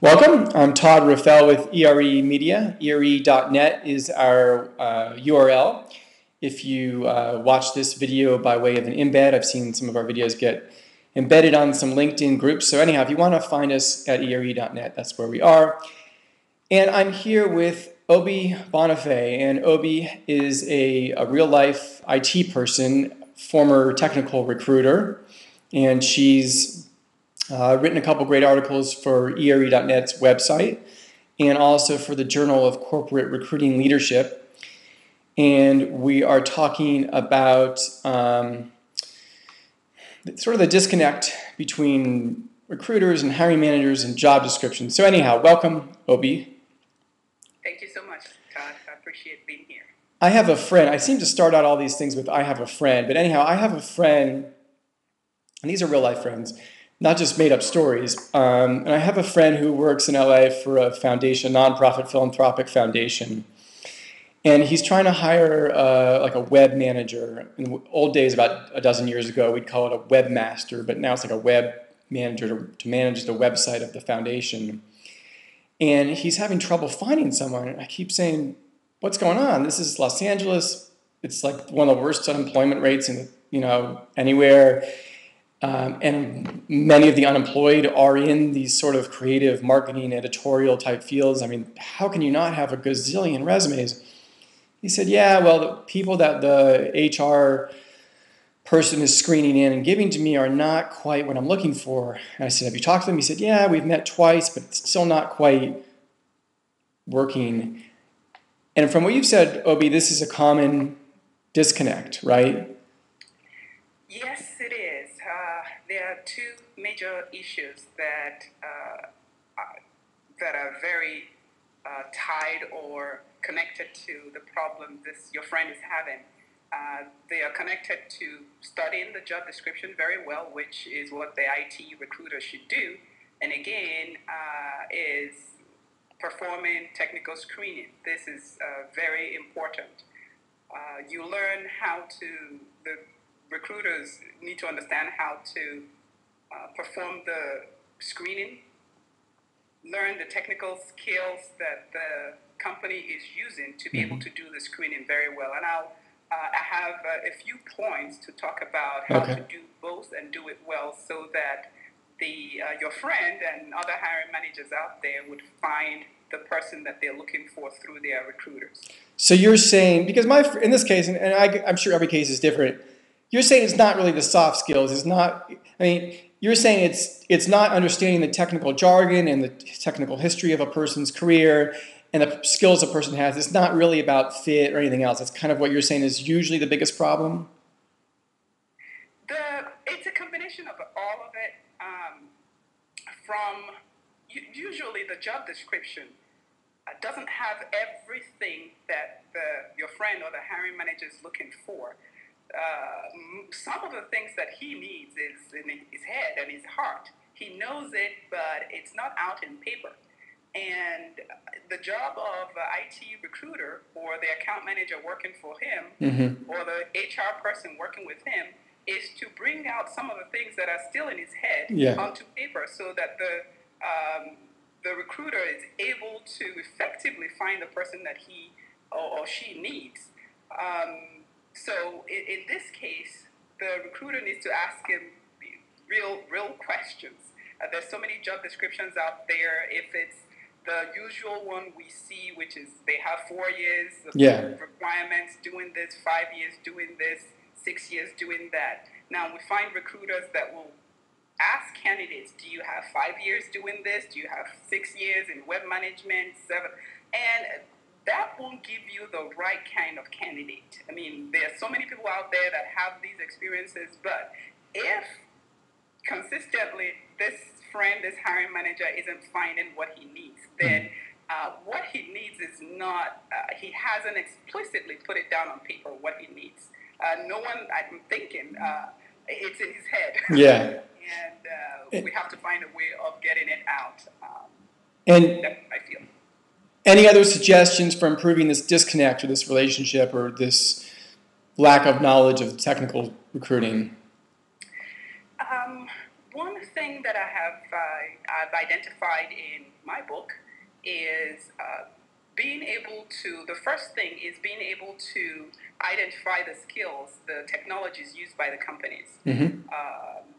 Welcome. I'm Todd Raffel with ERE Media. ERE.net is our URL. If you watch this video by way of an embed, I've seen some of our videos get embedded on some LinkedIn groups. So anyhow, if you want to find us at ERE.net, that's where we are. And I'm here with Obi Bonifay. And Obi is a real-life IT person, former technical recruiter. And she's written a couple great articles for ERE.net's website and also for the Journal of Corporate Recruiting Leadership. And we are talking about sort of the disconnect between recruiters and hiring managers and job descriptions. So anyhow, welcome, Obi. Thank you so much, Todd. I appreciate being here. I have a friend. I seem to start out all these things with I have a friend. But anyhow, I have a friend, and these are real-life friends, not just made-up stories. And I have a friend who works in LA for a foundation, nonprofit philanthropic foundation. And he's trying to hire like a web manager. In the old days, about a dozen years ago, we'd call it a webmaster, but now it's like a web manager to manage the website of the foundation. And he's having trouble finding someone. And I keep saying, what's going on? This is Los Angeles. It's like one of the worst unemployment rates in anywhere. And many of the unemployed are in these sort of creative marketing, editorial type fields. I mean, how can you not have a gazillion resumes? He said, yeah, well, the people that the HR person is screening in and giving to me are not quite what I'm looking for. And I said, have you talked to them? He said, yeah, we've met twice, but it's still not quite working. And from what you've said, Obi, this is a common disconnect, right? Yes, it is. There are two major issues that are very tied or connected to the problem your friend is having. They are connected to studying the job description very well, which is what the IT recruiter should do, and again is performing technical screening. This is very important. You learn the recruiters need to understand how to perform the screening, learn the technical skills that the company is using to be able to do the screening very well. And I have a few points to talk about how to do both and do it well so that your friend and other hiring managers out there would find the person that they're looking for through their recruiters. So you're saying, because in this case, and I'm sure every case is different, you're saying it's not really the soft skills. It's not, you're saying it's not understanding the technical jargon and the technical history of a person's career and the skills a person has. It's not really about fit or anything else. That's kind of what you're saying is usually the biggest problem? It's a combination of all of it. Usually the job description doesn't have everything that your friend or the hiring manager is looking for. Some of the things that he needs is in his head and his heart. He knows it, but it's not out in paper. And the job of the IT recruiter or the account manager working for him or the HR person working with him is to bring out some of the things that are still in his head onto paper so that the recruiter is able to effectively find the person that he or she needs. So in this case, the recruiter needs to ask him real questions. There's so many job descriptions out there. If it's the usual one we see, which is they have 4 years of requirements doing this, 5 years doing this, 6 years doing that. Now we find recruiters that will ask candidates, do you have 5 years doing this? Do you have 6 years in web management, 7? And that won't give you the right kind of candidate. I mean, there are so many people out there that have these experiences, but if consistently this hiring manager isn't finding what he needs, then what he needs is not, he hasn't explicitly put it down on paper what he needs. No one, I'm thinking, it's in his head. Yeah. And we have to find a way of getting it out. And I feel. Any other suggestions for improving this disconnect or this relationship or this lack of knowledge of technical recruiting? One thing that I I've identified in my book is being able to, the first thing is being able to identify the skills, the technologies used by the companies.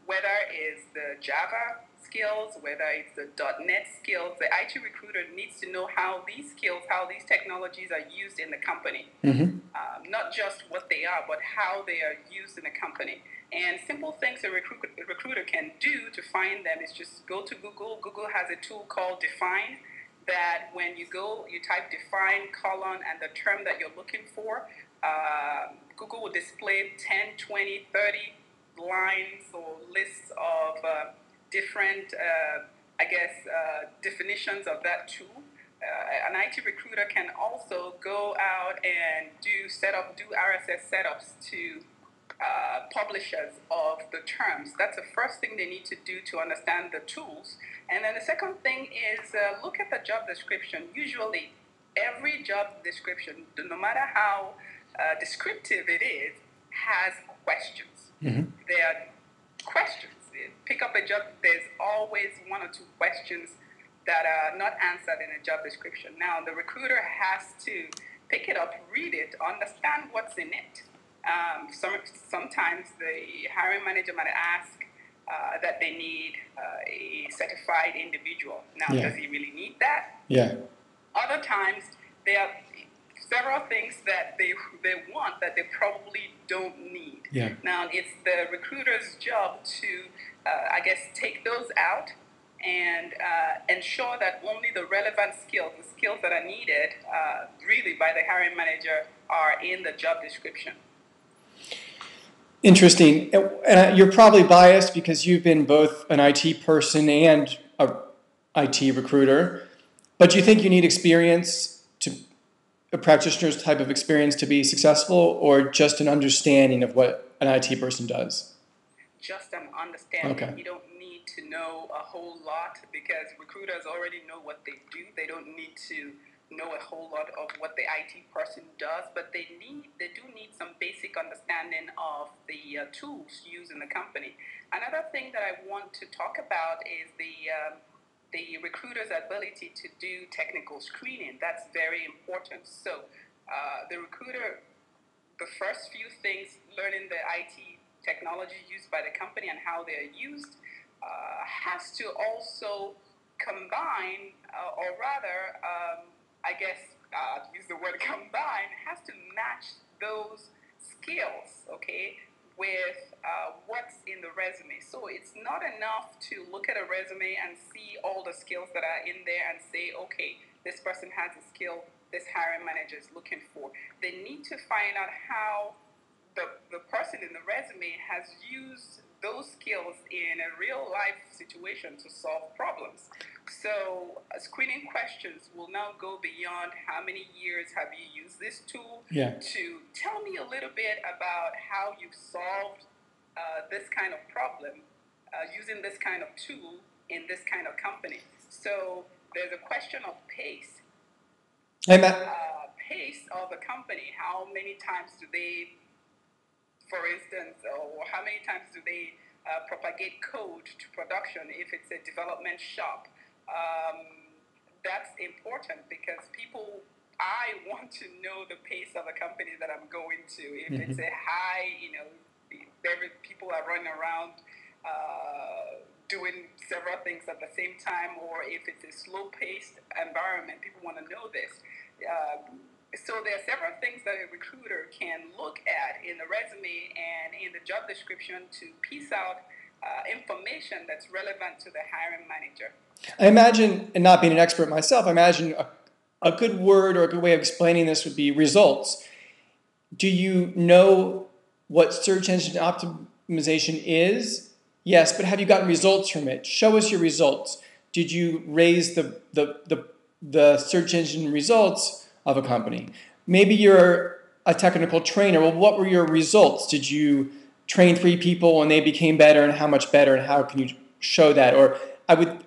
Whether it's the Java skills, whether it's the .NET skills, the IT recruiter needs to know how these skills, how these technologies are used in the company. Not just what they are, but how they are used in the company. And simple things a recruiter can do to find them is just go to Google. Google has a tool called Define, that when you go, you type define colon and the term that you're looking for, Google will display 10, 20, 30 lines or lists of different, definitions of that tool. An IT recruiter can also go out and do RSS setups to publishers of the terms. That's the first thing they need to do to understand the tools. And then the second thing is look at the job description. Usually, every job description, no matter how descriptive it is, has questions. There are questions. Pick up a job, there's always one or two questions that are not answered in a job description. Now, the recruiter has to pick it up, read it, understand what's in it. Sometimes the hiring manager might ask that they need a certified individual. Now, does he really need that? Other times, there are several things that they want that they probably don't need. Now, it's the recruiter's job to, take those out and ensure that only the relevant skills, the skills that are needed really by the hiring manager, are in the job description. Interesting. And you're probably biased because you've been both an IT person and a IT recruiter. But do you think you need experience, a practitioner's type of experience, to be successful, or just an understanding of what an IT person does? Just an understanding. Okay. You don't need to know a whole lot because recruiters already know what they do. They don't need to know a whole lot of what the IT person does, but they do need some basic understanding of the tools used in the company. Another thing that I want to talk about is the recruiter's ability to do technical screening. That's very important. So the recruiter, the first few things, learning the IT technology used by the company and how they're used, has to also combine, or rather, use the word combine, has to match those skills, okay, with what's in the resume. So it's not enough to look at a resume and see all the skills that are in there and say, okay, this person has a skill this hiring manager is looking for. They need to find out how the person in the resume has used those skills in a real life situation to solve problems. So screening questions will now go beyond how many years have you used this tool to tell me a little bit about how you've solved this kind of problem using this kind of tool in this kind of company. So there's a question of pace. Pace of a company. How many times do they, for instance, or how many times do they propagate code to production if it's a development shop? That's important because I want to know the pace of a company that I'm going to. If it's a high, people are running around doing several things at the same time, or if it's a slow-paced environment, people want to know this. So there are several things that a recruiter can look at in the resume and in the job description to piece out information that's relevant to the hiring manager. I imagine, and not being an expert myself, I imagine a good word or a good way of explaining this would be results. Do you know what search engine optimization is? Yes, but have you gotten results from it? Show us your results. Did you raise the search engine results of a company? Maybe you're a technical trainer. Well, what were your results? Did you train 3 people and they became better, and how much better, and how can you show that?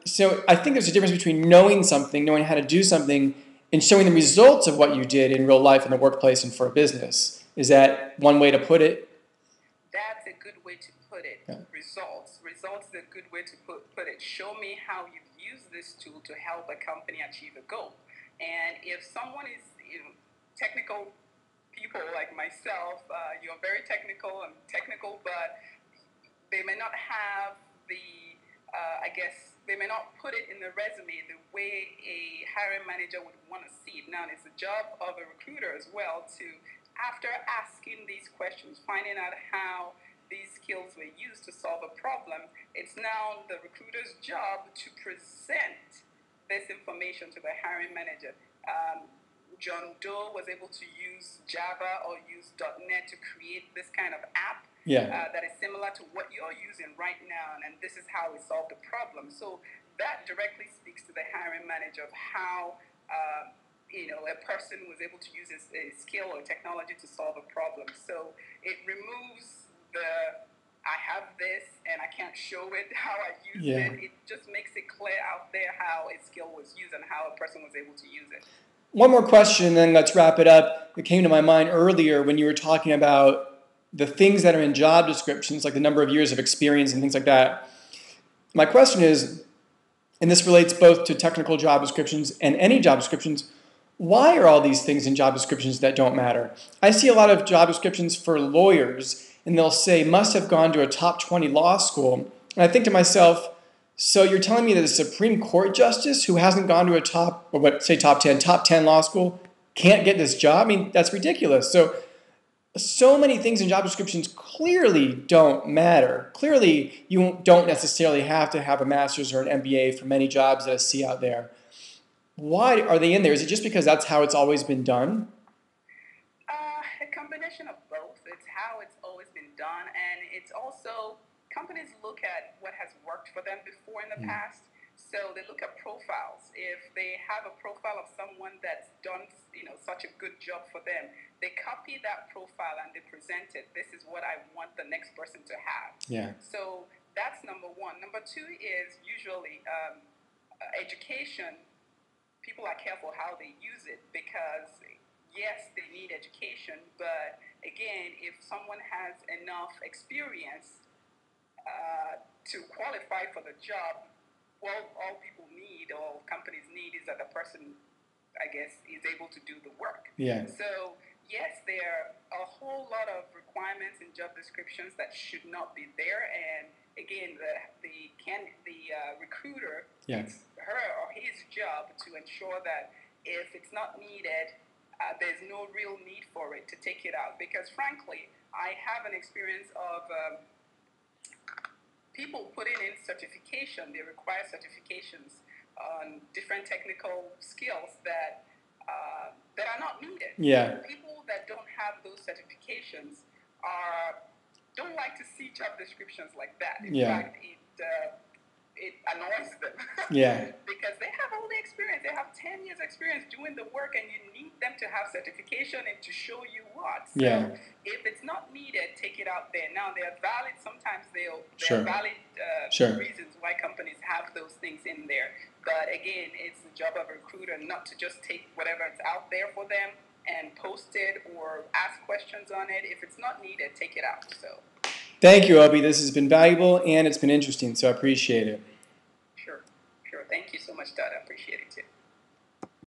So I think there's a difference between knowing something, knowing how to do something, and showing the results of what you did in real life in the workplace and for a business. Is that one way to put it? That's a good way to put it. Yeah. Results results is a good way to put it. Show me how you've used this tool to help a company achieve a goal. And if someone is, technical people like myself, you're very technical and technical, but they may not have the, they may not put it in the resume the way a hiring manager would want to see it. Now, it's the job of a recruiter as well to, after asking these questions, finding out how these skills were used to solve a problem, it's now the recruiter's job to present this information to the hiring manager. John Doe was able to use Java or use .NET to create this kind of app that is similar to what you're using right now, and this is how we solve the problem. So that directly speaks to the hiring manager of how a person was able to use a skill or technology to solve a problem. So it removes I have this and I can't show it how I used it. It just makes it clear out there how a skill was used and how a person was able to use it. One more question, then let's wrap it up. It came to my mind earlier when you were talking about the things that are in job descriptions, like the number of years of experience and things like that. My question is, and this relates both to technical job descriptions and any job descriptions, why are all these things in job descriptions that don't matter? I see a lot of job descriptions for lawyers, and they'll say, must have gone to a top 20 law school. And I think to myself, so you're telling me that a Supreme Court justice who hasn't gone to a top 10 law school can't get this job? I mean, that's ridiculous. So many things in job descriptions clearly don't matter. Clearly, you don't necessarily have to have a master's or an MBA for many jobs that I see out there. Why are they in there? Is it just because that's how it's always been done? A combination of both. It's how it's always been done, and it's also companies look at what has worked for them before in the past. So they look at profiles. If they have a profile of someone that's done, such a good job for them, they copy that profile and they present it. This is what I want the next person to have. Yeah. So that's number one. Number two is usually education. People are careful how they use it because, yes, they need education, but again, if someone has enough experience to qualify for the job, well, all people need, all companies need, is that the person, I guess, is able to do the work. Yeah. So, yes, there are a whole lot of requirements in job descriptions that should not be there, and again, the recruiter, it's her or his job to ensure that if it's not needed, there's no real need for it to take it out. Because frankly, I have an experience of people putting in certification. They require certifications on different technical skills that are not needed. Yeah. People that don't have those certifications don't like to see job descriptions like that. In fact, it annoys them. Yeah. Because they have all the experience. They have 10 years experience doing the work, and you need them to have certification and to show you what. So if it's not needed, take it out there. Now, they are valid. Sometimes there are valid reasons why companies have those things in there. But again, it's the job of a recruiter not to just take whatever's out there for them and post it or ask questions on it. If it's not needed, take it out. So. Thank you, Obi. This has been valuable and it's been interesting, so I appreciate it. Sure. Thank you so much, Todd. I appreciate it too.